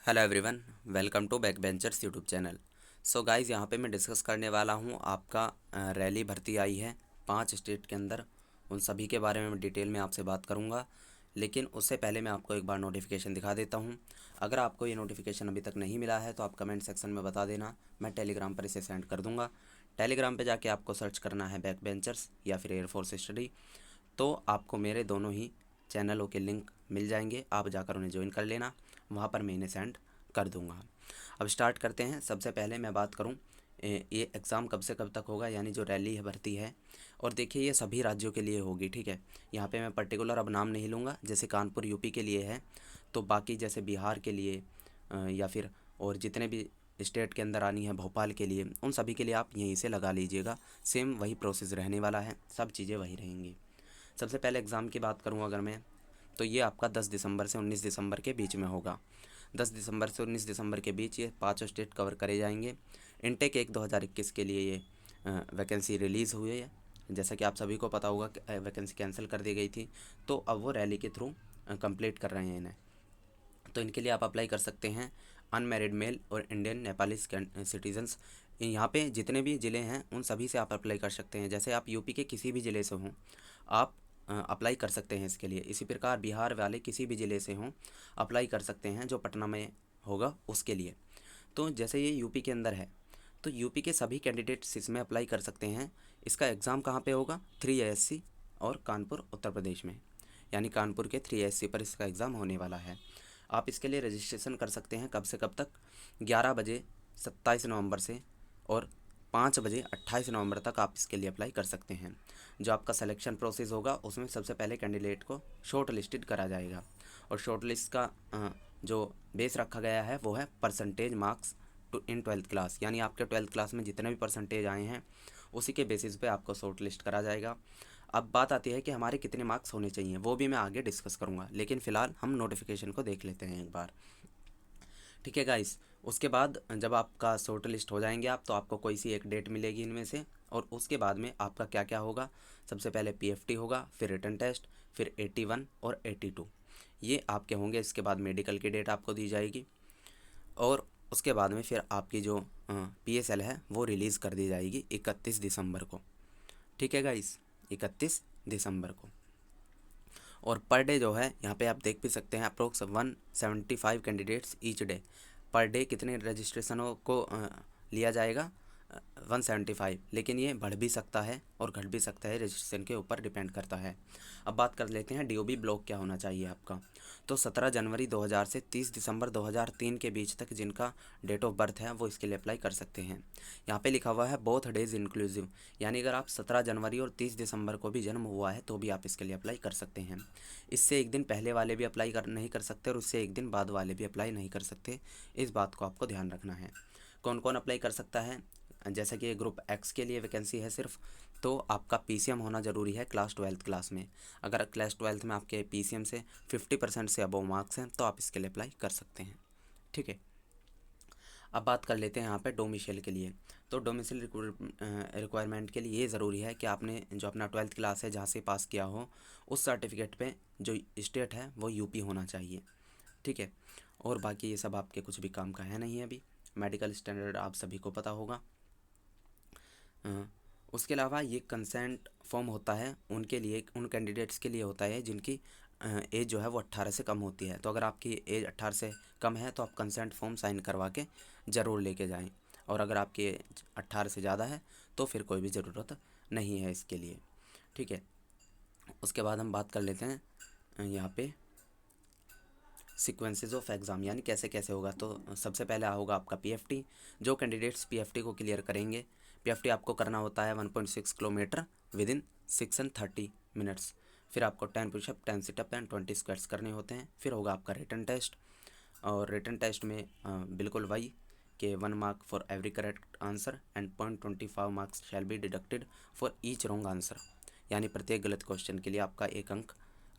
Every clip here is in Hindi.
Hello everyone, welcome to back benchers YouTube channel. So guys, यहाँ पे मैं डिस्कस करने वाला हूँ आपका रैली भर्ती आई है 5 स्टेट के अंदर। उन सभी के बारे में मैं डिटेल में आपसे बात करूँगा, लेकिन उससे पहले मैं आपको एक बार नोटिफिकेशन दिखा देता हूँ। अगर आपको ये नोटिफिकेशन अभी तक नहीं मिला है तो आप कमेंट सेक्शन में बता देना, मैं टेलीग्राम पर इसे सेंड कर दूँगा। टेलीग्राम पर जाके आपको सर्च करना है बैक बेंचर्स या फिर एयरफोर्स स्टडी, तो आपको मेरे दोनों ही चैनलों के लिंक मिल जाएंगे। आप जाकर उन्हें ज्वाइन कर लेना, वहाँ पर मैं इन्हें सेंड कर दूँगा। अब स्टार्ट करते हैं। सबसे पहले मैं बात करूँ ये एग्ज़ाम कब से कब तक होगा, यानी जो रैली है भर्ती है। और देखिए, ये सभी राज्यों के लिए होगी, ठीक है। यहाँ पे मैं पर्टिकुलर अब नाम नहीं लूँगा। जैसे कानपुर यूपी के लिए है, तो बाकी जैसे बिहार के लिए या फिर और जितने भी स्टेट के अंदर आनी है, भोपाल के लिए, उन सभी के लिए आप यहीं से लगा लीजिएगा। सेम वही प्रोसेस रहने वाला है, सब चीज़ें वही रहेंगी। सबसे पहले एग्ज़ाम की बात करूँ अगर मैं, तो ये आपका 10 दिसंबर से 19 दिसंबर के बीच में होगा। 10 दिसंबर से 19 दिसंबर के बीच ये 5 स्टेट कवर करे जाएंगे। इनटेक 1 2021 के लिए ये वैकेंसी रिलीज़ हुई है। जैसा कि आप सभी को पता होगा कि वैकेंसी कैंसिल कर दी गई थी, तो अब वो रैली के थ्रू कंप्लीट कर रहे हैं इन्हें। तो इनके लिए आप अप्लाई कर सकते हैं। अनमैरिड मेल और इंडियन नेपालीज सिटीजन्स, यहाँ पे जितने भी ज़िले हैं उन सभी से आप अप्लाई कर सकते हैं। जैसे आप यूपी के किसी भी ज़िले से हों, आप अप्लाई कर सकते हैं इसके लिए। इसी प्रकार बिहार वाले किसी भी ज़िले से हों, अप्लाई कर सकते हैं जो पटना में होगा उसके लिए। तो जैसे ये यूपी के अंदर है, तो यूपी के सभी कैंडिडेट्स इसमें अप्लाई कर सकते हैं। इसका एग्ज़ाम कहाँ पे होगा? 3 ASC और कानपुर उत्तर प्रदेश में, यानी कानपुर के 3 ASC पर इसका एग्ज़ाम होने वाला है। आप इसके लिए रजिस्ट्रेशन कर सकते हैं कब से कब तक? 11 बजे 27 नवंबर से और 5 बजे 28 नवंबर तक आप इसके लिए अप्लाई कर सकते हैं। जो आपका सिलेक्शन प्रोसेस होगा उसमें सबसे पहले कैंडिडेट को शॉर्ट लिस्टेड करा जाएगा, और शॉर्ट लिस्ट का जो बेस रखा गया है वो है percentage marks in 12th class, यानी आपके 12th क्लास में जितने भी परसेंटेज आए हैं उसी के बेसिस पे आपको शॉर्ट लिस्ट करा जाएगा। अब बात आती है कि हमारे कितने मार्क्स होने चाहिए, वो भी मैं आगे डिस्कस करूँगा, लेकिन फ़िलहाल हम नोटिफिकेशन को देख लेते हैं एक बार, ठीक है गाइस। उसके बाद जब आपका शॉर्ट लिस्ट हो जाएंगे आप, तो आपको कोई सी एक डेट मिलेगी इनमें से, और उसके बाद में आपका क्या क्या होगा? सबसे पहले PFT होगा, फिर रिटन टेस्ट, फिर 81 और 82 ये आपके होंगे। इसके बाद मेडिकल की डेट आपको दी जाएगी, और उसके बाद में फिर आपकी जो PSL है वो रिलीज़ कर दी जाएगी 31 दिसंबर को, ठीक है गाइस, 31 दिसंबर को। और पर डे जो है, यहाँ पे आप देख भी सकते हैं, approx 175 candidates each day. Per day कितने रजिस्ट्रेशनों को लिया जाएगा? 175, लेकिन ये बढ़ भी सकता है और घट भी सकता है, रजिस्ट्रेशन के ऊपर डिपेंड करता है। अब बात कर लेते हैं DOB ब्लॉक क्या होना चाहिए आपका। तो 17 जनवरी 2000 से 30 दिसंबर 2003 के बीच तक जिनका डेट ऑफ बर्थ है वो इसके लिए अप्लाई कर सकते हैं। यहाँ पे लिखा हुआ है बोथ डेज इंक्लूसिव, यानी अगर आप 17 जनवरी और 30 दिसंबर को भी जन्म हुआ है तो भी आप इसके लिए अप्लाई कर सकते हैं। इससे एक दिन पहले वाले भी अप्लाई नहीं कर सकते, और उससे एक दिन बाद वाले भी अप्लाई नहीं कर सकते। इस बात को आपको ध्यान रखना है। कौन कौन अप्लाई कर सकता है? जैसा कि ग्रुप X के लिए वैकेंसी है सिर्फ, तो आपका PCM होना ज़रूरी है क्लास 12th क्लास में। अगर क्लास 12th में आपके PCM से 50% से अबव मार्क्स हैं तो आप इसके लिए अप्लाई कर सकते हैं, ठीक है। अब बात कर लेते हैं यहाँ पे डोमिसाइल के लिए। तो डोमिसाइल रिक्वायरमेंट के लिए ये ज़रूरी है कि आपने जो अपना 12th क्लास है जहाँ से पास किया हो, उस सर्टिफिकेट पे जो स्टेट है वो यूपी होना चाहिए, ठीक है। और बाकी ये सब आपके कुछ भी काम का है नहीं है अभी। मेडिकल स्टैंडर्ड आप सभी को पता होगा। उसके अलावा ये कंसेंट फॉर्म होता है उनके लिए, उन कैंडिडेट्स के लिए होता है जिनकी एज जो है वो 18 से कम होती है। तो अगर आपकी एज 18 से कम है तो आप कंसेंट फॉर्म साइन करवा के ज़रूर लेके जाएं, और अगर आपकी एज 18 से ज़्यादा है तो फिर कोई भी ज़रूरत नहीं है इसके लिए, ठीक है। उसके बाद हम बात कर लेते हैं यहाँ पे सीक्वेंसेस ऑफ एग्ज़ाम, यानी कैसे कैसे होगा। तो सबसे पहले होगा आपका PFT। जो कैंडिडेट्स PFT को क्लियर करेंगे, PFT आपको करना होता है 1.6 kilometre with in 6 and 30 minutes. फिर आपको 10 पुशअप, 10 सिटअप एंड 20 स्क्वाट्स करने होते हैं। फिर होगा आपका रिटन टेस्ट, और रिटन टेस्ट में बिल्कुल वही कि 1 mark for every correct answer and 0.25 marks shall be deducted for each wrong answer, यानी प्रत्येक गलत क्वेश्चन के लिए आपका 1 अंक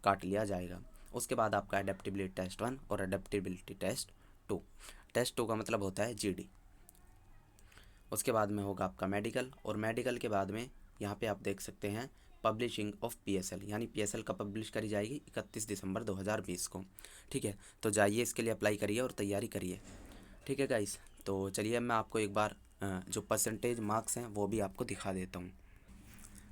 काट लिया जाएगा। उसके बाद आपका अडेप्टिबिलिटी टेस्ट 1 और अडेप्टिबिलिटी टेस्ट 2। टेस्ट 2 का मतलब होता है GD। उसके बाद में होगा आपका मेडिकल, और मेडिकल के बाद में यहाँ पे आप देख सकते हैं पब्लिशिंग ऑफ PSL, यानी PSL कब पब्लिश करी जाएगी? 31 दिसंबर 2020 को। ठीक है, तो जाइए इसके लिए अप्लाई करिए और तैयारी करिए। ठीक है गाइस, तो चलिए अब मैं आपको एक बार जो परसेंटेज मार्क्स हैं वो भी आपको दिखा देता हूँ।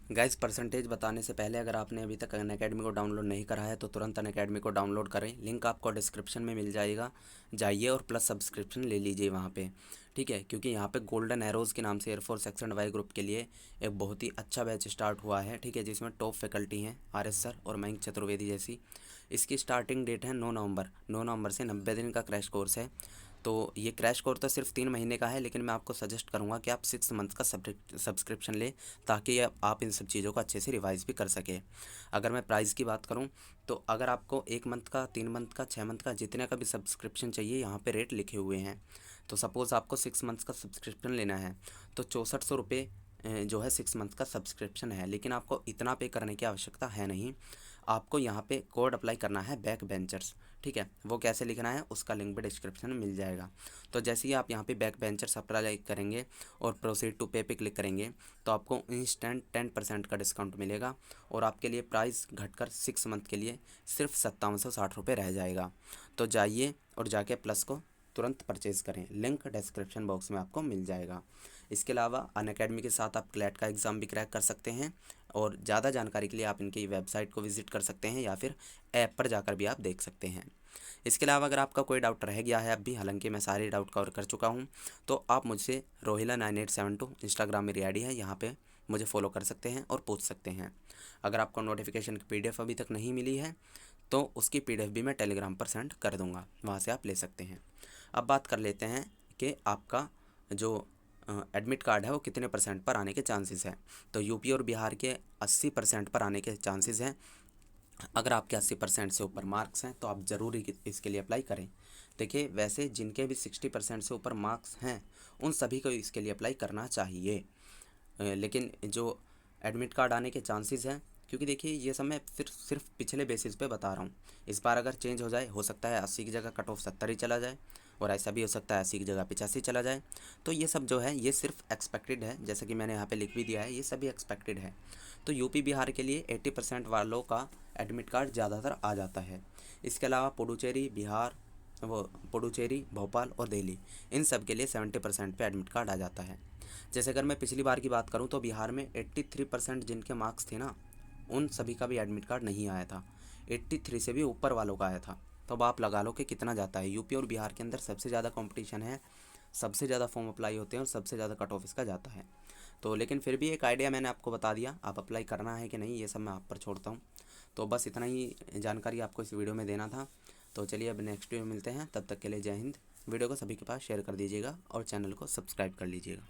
गाइस, परसेंटेज बताने से पहले अगर आपने अभी तक अनअकैडमी को डाउनलोड नहीं करा है तो तुरंत अनअकैडमी को डाउनलोड करें। लिंक आपको डिस्क्रिप्शन में मिल जाएगा, जाइए और प्लस सब्सक्रिप्शन ले लीजिए वहाँ पे। ठीक है, क्योंकि यहाँ पे गोल्डन एरोज़ के नाम से एयरफोर्स सेक्शन वाई ग्रुप के लिए एक बहुत ही अच्छा बैच स्टार्ट हुआ है। ठीक है, जिसमें टॉप फैकल्टी हैं RS सर और मयंक चतुर्वेदी जैसी। इसकी स्टार्टिंग डेट है 9 नवंबर। 9 नवंबर से 90 दिन का क्रैश कोर्स है। तो ये क्रैश कोर्स तो सिर्फ 3 महीने का है, लेकिन मैं आपको सजेस्ट करूँगा कि आप 6 मंथ का सब्सक्रिप्शन लें, ताकि आप इन सब चीज़ों को अच्छे से रिवाइज भी कर सकें। अगर मैं प्राइस की बात करूँ तो अगर आपको 1 मंथ का, 3 मंथ का, 6 मंथ का, जितने का भी सब्सक्रिप्शन चाहिए यहाँ पे रेट लिखे हुए हैं। तो सपोज़ आपको 6 मंथ्स का सब्सक्रिप्शन लेना है तो 6400 रुपये जो है 6 मंथ का सब्सक्रिप्शन है। लेकिन आपको इतना पे करने की आवश्यकता है नहीं। आपको यहाँ पे कोड अप्लाई करना है बैक बेंचर्स। ठीक है, वो कैसे लिखना है उसका लिंक भी डिस्क्रिप्शन में मिल जाएगा। तो जैसे ही आप यहाँ पे बैक बेंचर्स अप्लाई करेंगे और प्रोसीड टू पे पे क्लिक करेंगे तो आपको इंस्टेंट 10% का डिस्काउंट मिलेगा और आपके लिए प्राइस घटकर 6 मंथ के लिए सिर्फ 5760 रुपये रह जाएगा। तो जाइए और जाके प्लस को तुरंत परचेज़ करें, लिंक डिस्क्रिप्शन बॉक्स में आपको मिल जाएगा। इसके अलावा अनअकैडमी के साथ आप क्लैट का एग्ज़ाम भी क्रैक कर सकते हैं और ज़्यादा जानकारी के लिए आप इनकी वेबसाइट को विज़िट कर सकते हैं या फिर ऐप पर जाकर भी आप देख सकते हैं। इसके अलावा अगर आपका कोई डाउट रह गया है अब भी, हालांकि मैं सारे डाउट कवर कर चुका हूं, तो आप मुझसे रोहिला9872 इंस्टाग्राम मेरी आईडी है, यहाँ पे मुझे फॉलो कर सकते हैं और पूछ सकते हैं। अगर आपको नोटिफिकेशन की PDF अभी तक नहीं मिली है तो उसकी PDF भी मैं टेलीग्राम पर सेंड कर दूँगा, वहाँ से आप ले सकते हैं। अब बात कर लेते हैं कि आपका जो एडमिट कार्ड है वो कितने % पर आने के चांसेस हैं। तो यूपी और बिहार के 80% पर आने के चांसेस हैं। अगर आपके 80% से ऊपर मार्क्स हैं तो आप ज़रूर इसके लिए अप्लाई करें। देखिए, वैसे जिनके भी 60% से ऊपर मार्क्स हैं उन सभी को इसके लिए अप्लाई करना चाहिए। लेकिन जो एडमिट कार्ड आने के चांसेस हैं, क्योंकि देखिए ये सब मैं सिर्फ पिछले बेसिस पे बता रहा हूँ। इस बार अगर चेंज हो जाए, हो सकता है 80 की जगह कट ऑफ 70 ही चला जाए, और ऐसा भी हो सकता है 80 की जगह 85 चला जाए। तो ये सब जो है ये सिर्फ एक्सपेक्टेड है, जैसे कि मैंने यहाँ पे लिख भी दिया है, ये सभी एक्सपेक्टेड है। तो यूपी बिहार के लिए 80% वालों का एडमिट कार्ड ज़्यादातर आ जाता है। इसके अलावा पुडुचेरी, बिहार, वो पुडुचेरी, भोपाल और दिल्ली, इन सब के लिए 70% पे एडमिट कार्ड आ जाता है। जैसे अगर मैं पिछली बार की बात करूं तो बिहार में 83% जिनके मार्क्स थे ना, उन सभी का भी एडमिट कार्ड नहीं आया था। 83 से भी ऊपर वालों का आया था। तो अब आप लगा लो कि कितना जाता है। यूपी और बिहार के अंदर सबसे ज़्यादा कंपटीशन है, सबसे ज़्यादा फॉर्म अप्लाई होते हैं और सबसे ज़्यादा कट ऑफ इसका जाता है। तो लेकिन फिर भी एक आइडिया मैंने आपको बता दिया, आप अप्लाई करना है कि नहीं ये सब मैं आप पर छोड़ता हूँ। तो बस इतना ही जानकारी आपको इस वीडियो में देना था। तो चलिए अब नेक्स्ट वीडियो में मिलते हैं, तब तक के लिए जय हिंद। वीडियो को सभी के पास शेयर कर दीजिएगा और चैनल को सब्सक्राइब कर लीजिएगा।